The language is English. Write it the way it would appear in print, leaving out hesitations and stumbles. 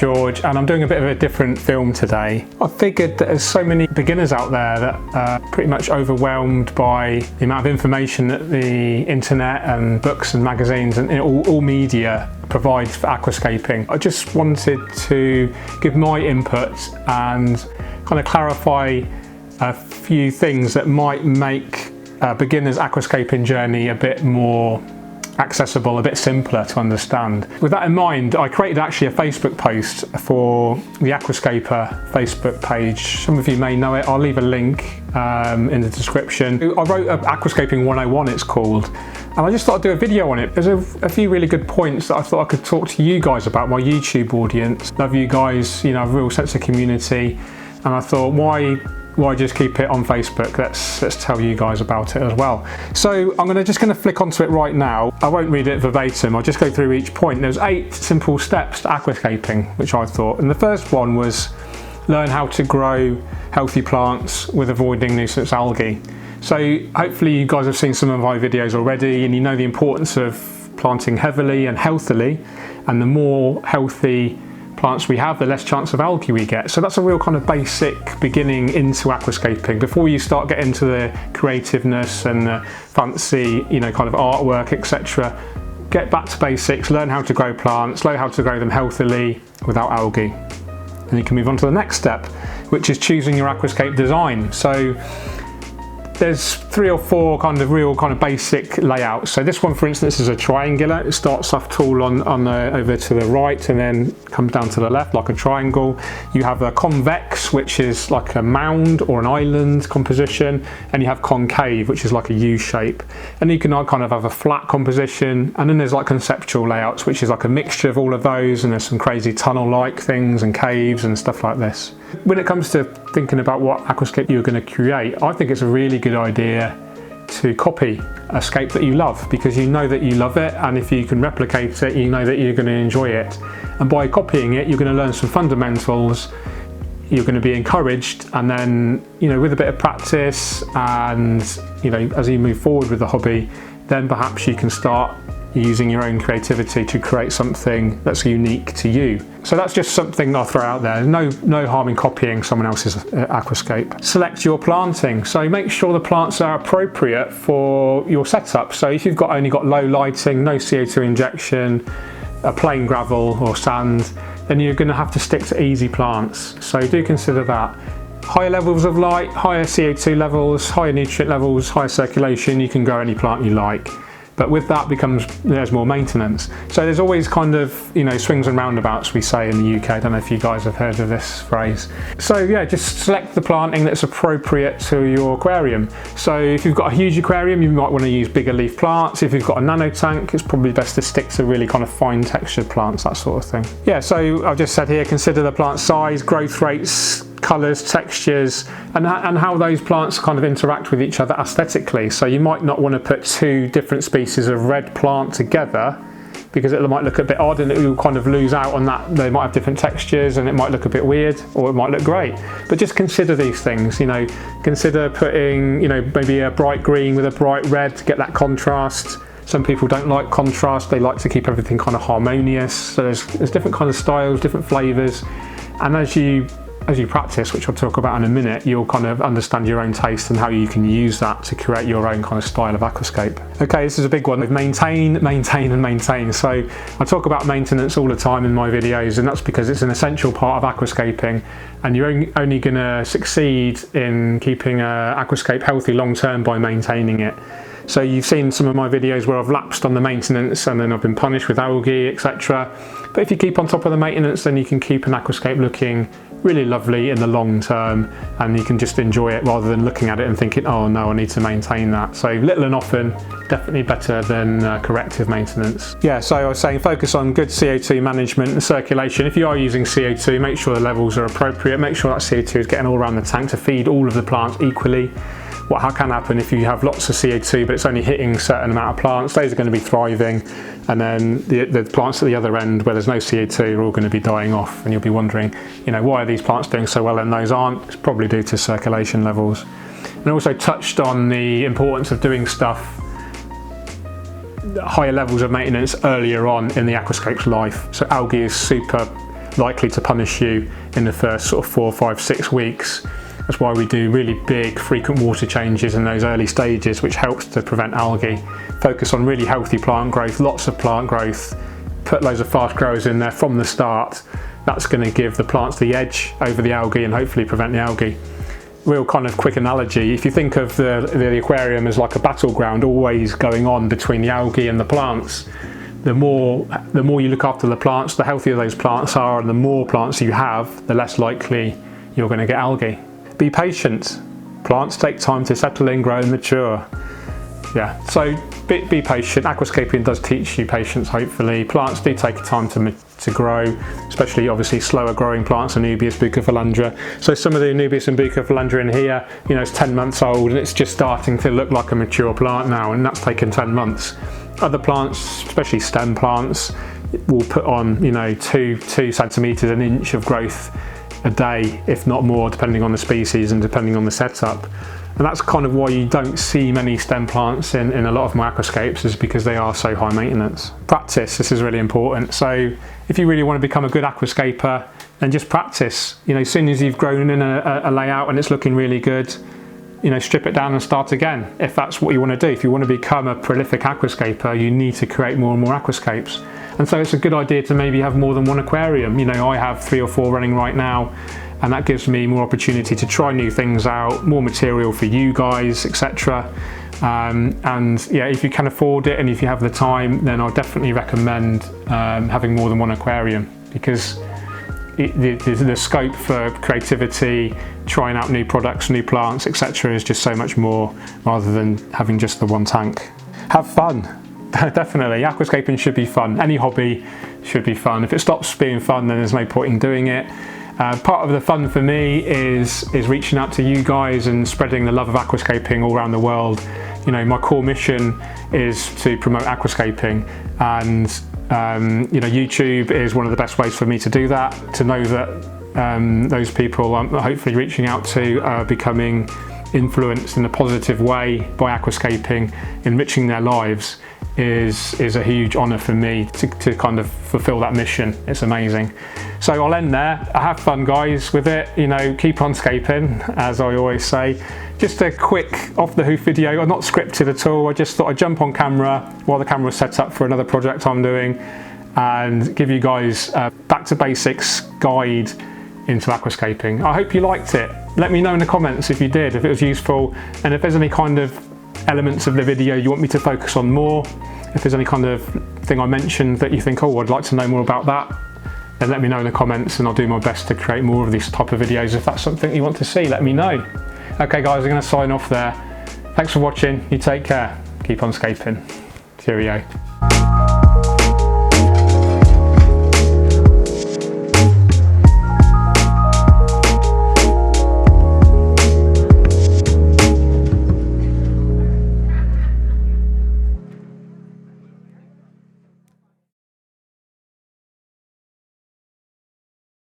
George, and I'm doing a bit of a different film today. I figured that there's so many beginners out there that are pretty much overwhelmed by the amount of information that the internet and books and magazines and all media provides for aquascaping. I just wanted to give my input and kind of clarify a few things that might make a beginner's aquascaping journey a bit more accessible, a bit simpler to understand. With that in mind, I created actually a Facebook post for the Aquascaper Facebook page. Some of you may know it. I'll leave a link in the description. I wrote Aquascaping 101, it's called, and I just thought I'd do a video on it. There's a few really good points that I thought I could talk to you guys about, my YouTube audience. Love you guys, you know, a real sense of community, and I thought, why just keep it on Facebook? Let's tell you guys about it as well. So I'm just going to flick onto it right now. I won't read it verbatim, I'll just go through each point. There's 8 simple steps to aquascaping, which I thought, and the first one was learn how to grow healthy plants with avoiding nuisance algae. So hopefully you guys have seen some of my videos already, and you know the importance of planting heavily and healthily, and the more healthy plants we have, the less chance of algae we get. So that's a real kind of basic beginning into aquascaping. Before you start getting into the creativeness and the fancy, you know, kind of artwork, etc., get back to basics, learn how to grow plants, learn how to grow them healthily without algae. And you can move on to the next step, which is choosing your aquascape design. So there's 3 or 4 real basic layouts. So this one, for instance, is a triangular. It starts off tall over to the right and then comes down to the left like a triangle. You have a convex, which is like a mound or an island composition, and you have concave, which is like a U shape. And you can kind of have a flat composition, and then there's like conceptual layouts, which is like a mixture of all of those, and there's some crazy tunnel-like things and caves and stuff like this. When it comes to thinking about what aquascape you're going to create, I think it's a really good idea to copy a scape that you love, because you know that you love it, and if you can replicate it, you know that you're going to enjoy it. And by copying it, you're going to learn some fundamentals, you're going to be encouraged, and then, you know, with a bit of practice and, you know, as you move forward with the hobby, then perhaps you can start using your own creativity to create something that's unique to you. So that's just something I'll throw out there. No harm in copying someone else's aquascape. Select your planting. So make sure the plants are appropriate for your setup. So if you've only got low lighting, no CO2 injection, a plain gravel or sand, then you're going to have to stick to easy plants. So do consider that. Higher levels of light, higher CO2 levels, higher nutrient levels, higher circulation, you can grow any plant you like. But with that there's more maintenance. So there's always kind of, you know, swings and roundabouts, we say in the UK. I don't know if you guys have heard of this phrase. So yeah, just select the planting that's appropriate to your aquarium. So if you've got a huge aquarium, you might want to use bigger leaf plants. If you've got a nano tank, it's probably best to stick to really kind of fine textured plants, that sort of thing. Yeah, so I've just said here, consider the plant size, growth rates, colours, textures, and how those plants kind of interact with each other aesthetically. So you might not want to put 2 different species of red plant together, because it might look a bit odd and it will kind of lose out on that. They might have different textures and it might look a bit weird, or it might look great. But just consider these things, you know, consider putting, you know, maybe a bright green with a bright red to get that contrast. Some people don't like contrast, they like to keep everything kind of harmonious. So there's different kind of styles, different flavours, and as you practice, which I'll talk about in a minute, you'll kind of understand your own taste and how you can use that to create your own kind of style of aquascape. Okay, this is a big one. Maintain and maintain. So I talk about maintenance all the time in my videos, and that's because it's an essential part of aquascaping, and you're only going to succeed in keeping an aquascape healthy long term by maintaining it. So you've seen some of my videos where I've lapsed on the maintenance and then I've been punished with algae, etc. But if you keep on top of the maintenance, then you can keep an aquascape looking really lovely in the long term, and you can just enjoy it rather than looking at it and thinking, oh no, I need to maintain that. So little and often, definitely better than corrective maintenance. Yeah, so I was saying focus on good CO2 management and circulation. If you are using CO2, make sure the levels are appropriate, make sure that CO2 is getting all around the tank to feed all of the plants equally. What can happen if you have lots of CO2 but it's only hitting a certain amount of plants, those are going to be thriving, and then the plants at the other end where there's no CO2 are all going to be dying off, and you'll be wondering, you know, why are these plants doing so well and those aren't? It's probably due to circulation levels. And also touched on the importance of doing stuff, higher levels of maintenance earlier on in the aquascape's life. So algae is super likely to punish you in the first sort of 4, 5, 6 weeks. That's why we do really big, frequent water changes in those early stages, which helps to prevent algae. Focus on really healthy plant growth, lots of plant growth, put loads of fast growers in there from the start. That's going to give the plants the edge over the algae and hopefully prevent the algae. Real kind of quick analogy, if you think of the aquarium as like a battleground always going on between the algae and the plants, the more you look after the plants, the healthier those plants are, and the more plants you have, the less likely you're going to get algae. Be patient. Plants take time to settle in, grow and mature. Yeah, so be patient. Aquascaping does teach you patience, hopefully. Plants do take time to grow, especially obviously slower growing plants, Anubias, Bucophalandra. So some of the Anubias and Bucophalandra in here, you know, it's 10 months old and it's just starting to look like a mature plant now, and that's taken 10 months. Other plants, especially stem plants, will put on, you know, 2 centimetres, an inch of growth a day, if not more, depending on the species and depending on the setup. And that's kind of why you don't see many stem plants in a lot of my aquascapes, is because they are so high maintenance. Practice, this is really important. So if you really want to become a good aquascaper, then just practice. You know, as soon as you've grown in a layout and it's looking really good, you know, strip it down and start again, if that's what you want to do. If you want to become a prolific aquascaper, you need to create more and more aquascapes. And so it's a good idea to maybe have more than one aquarium. You know, I have 3 or 4 running right now, and that gives me more opportunity to try new things out, more material for you guys, etc. And yeah, if you can afford it and if you have the time, then I'll definitely recommend having more than one aquarium, because the scope for creativity, trying out new products, new plants, etc. is just so much more, rather than having just the one tank. Have fun. Definitely, aquascaping should be fun. Any hobby should be fun. If it stops being fun, then there's no point in doing it. Part of the fun for me is reaching out to you guys and spreading the love of aquascaping all around the world. You know, my core mission is to promote aquascaping, and you know, YouTube is one of the best ways for me to do that. To know that those people I'm hopefully reaching out to are becoming influenced in a positive way by aquascaping, enriching their lives, is a huge honour for me to kind of fulfil that mission. It's amazing. So I'll end there. Have fun, guys, with it. You know, keep on scaping, as I always say. Just a quick off the hoof video. I'm not scripted at all. I just thought I'd jump on camera while the camera was set up for another project I'm doing, and give you guys a back to basics guide into aquascaping. I hope you liked it. Let me know in the comments if you did, if it was useful, and if there's any kind of elements of the video you want me to focus on more. If there's any kind of thing I mentioned that you think, oh, I'd like to know more about that, then let me know in the comments, and I'll do my best to create more of these type of videos. If that's something you want to see, let me know. Okay guys, I'm going to sign off there. Thanks for watching. You take care. Keep on scaping. Cheerio.